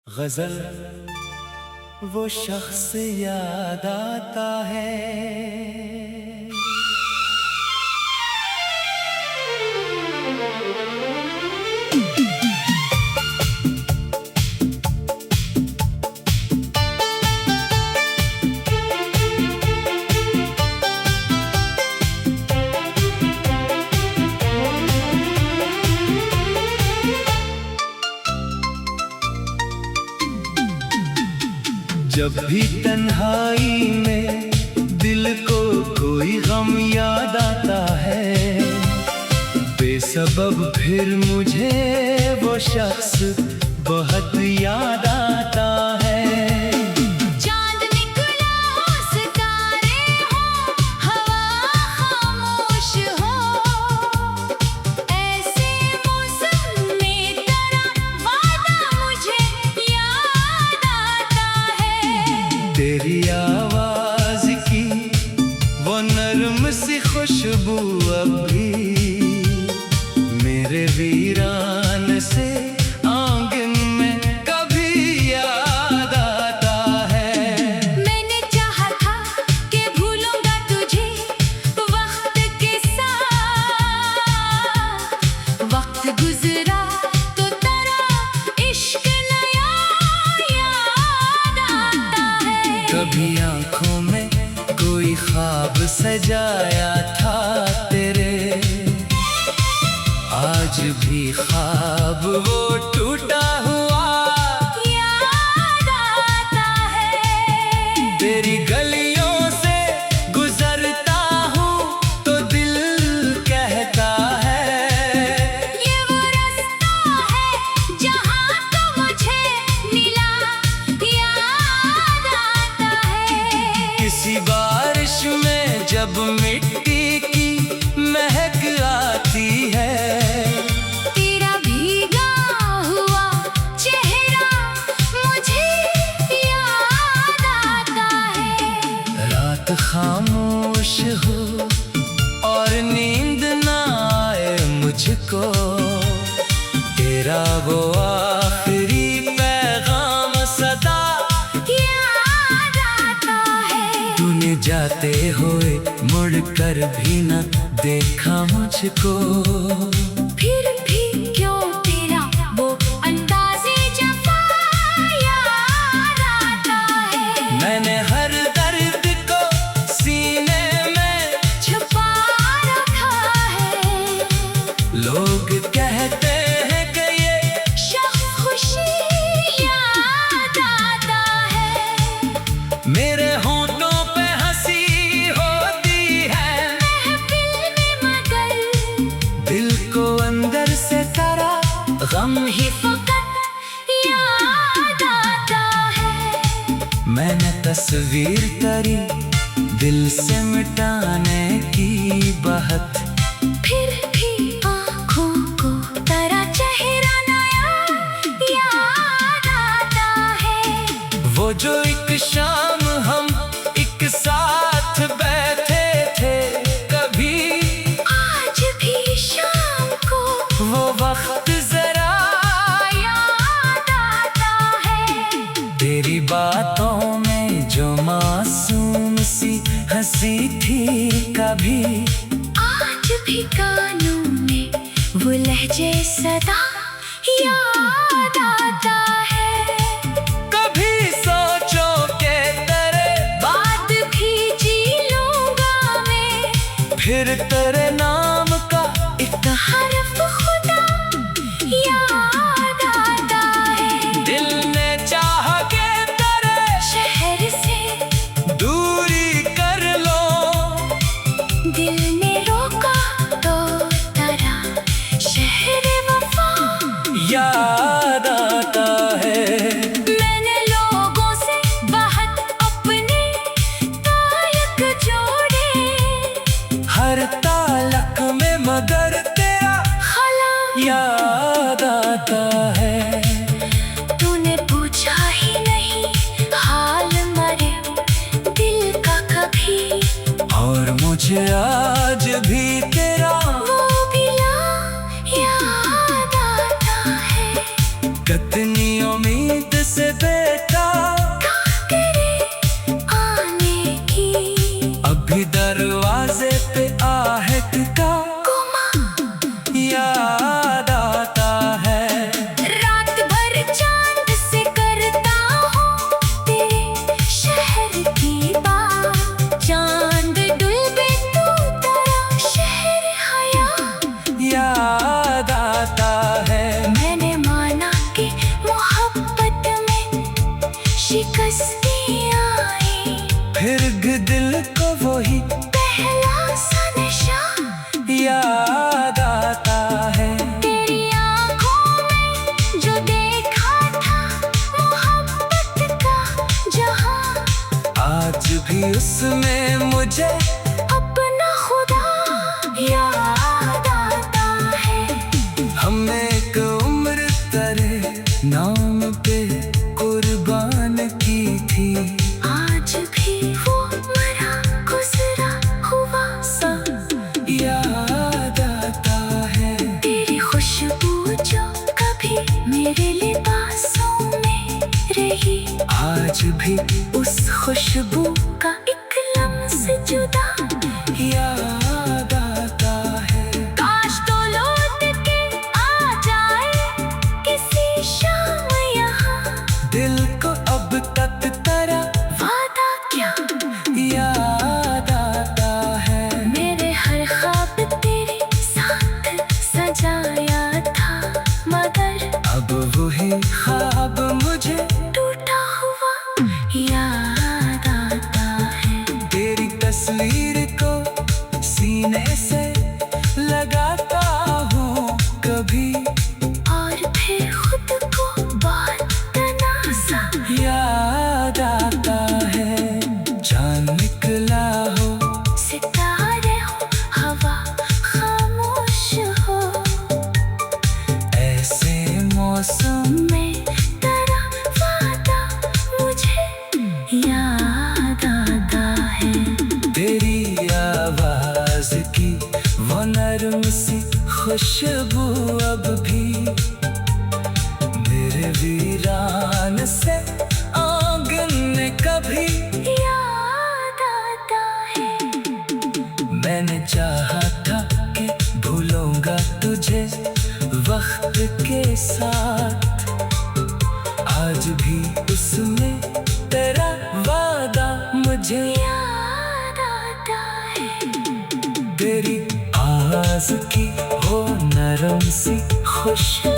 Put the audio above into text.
गजल वो शख्स याद आता है। जब भी तन्हाई में दिल को कोई गम याद आता है, बेसबब फिर मुझे वो शख्स बहुत याद आता है। चांद निकला हो, सितारे हो, हवा खामोश हो, ऐसे मौसम में तेरा वादा मुझे याद आता है। तेरी आवाज की वो नरम सी खुशबू अब भी मेरे वीरान से आंगन में कभी याद आता है। मैंने चाहा था कि भूलूंगा तुझे वक्त के साथ, वक्त गुजरा तो तेरा इश्क नया याद आता है। कभी आंखों में कोई ख्वाब सजाया था तेरे, आज भी ख्वाब वो टूटा हुआ याद आता है। तेरी गलियों से गुजरता हूँ तो दिल कहता है, ये वो रास्ता है जहाँ तो मुझे मिला याद आता है। किसी बारिश में जब मिट्टी की महक आती है, तेरा भीगा हुआ चेहरा मुझे याद आता है। रात खामोश हो और नींद ना आए मुझको, तेरा वो आखिरी पैगाम सदा याद आता है। तूने जाते हुए मुड़कर भी न देखा मुझको, फिर भी क्यों तेरा वो अंदाज़े जफ़ा याद आता है। मैंने हर दर्द को सीने में छुपा रखा है, लोग कहते हैं कि ये शख्स खुशी याद आता है। मेरे होंठों पे हंसी होती है, महफिल में मगर दिल को अंदर से तेरा गम ही। फ़कत याद आता है। मैंने तस्वीर तेरी दिल से मिटाने की बात, फिर भी आँखों को तेरा चेहरा नया याद आता है। वो जो एक शाम हम एक साथ बैठे थे कभी, आज भी शाम को वो वक्त जरा याद आता है। तेरी बातों में जो मासूम सी हंसी थी कभी, आज भी कानों में वो लहजे सदा याद आता है। कभी सोचो के तेरे बात भी जी लूंगा मैं, फिर तेरे नाम का एक हरफ खुदा याद आता है। दिल ने चाह के तेरे शहर से दूरी कर लो, दिल ने रोका तो तेरा शहर वफा याद आता है। मैंने लोगों से बहुत अपने ताल्लुक जोड़े, हर तालक में मगर तेरा खला याद आता है। तूने पूछा ही नहीं हाल मरे दिल का कभी, और मुझे आज भी तेरा वो गिला याद आता है। कितनी उम्मीद से फिर दिल को वही पहला सा नशा याद आता है। तेरी आंखों में जो देखा था मोहब्बत का जहां, आज भी उसमें मुझे अपना खुदा याद आता है। हमने एक उम्र तेरे नाम पे कुर्बान की थी। आज भी वो मरा गुजरा हुआ सा याद आता है। तेरी खुशबू जो कभी मेरे लिबासों में रही, आज भी उस खुशबू का एक लम्स जुदा याद आता है। काश तो लौट के आ जाए किसी शाम यहाँ, दिल को अब तक तेरा वादा क्या याद आता है। मेरे हर ख्वाब तेरे साथ सजाया था, मगर अब वही ख्वाब मुझे टूटा हुआ याद आता है। तेरी तस्वीर को सीने से लगाता हूँ कभी, और फिर खुद को बहुत तनासा याद आता है। चांद निकला हो सितारे हो हवा खामोश हो, ऐसे मौसम में तेरा वादा मुझे याद आता है। तेरी आवाज की वो नरम सी खुशबू अब भी मेरे वीरान से आंगन में कभी याद आता है। मैंने चाहा था कि भूलूंगा तुझे वक्त के साथ, आज भी उसमें तेरा वादा मुझे याद आता है। तेरी आवाज की हो नरम सी खुशबू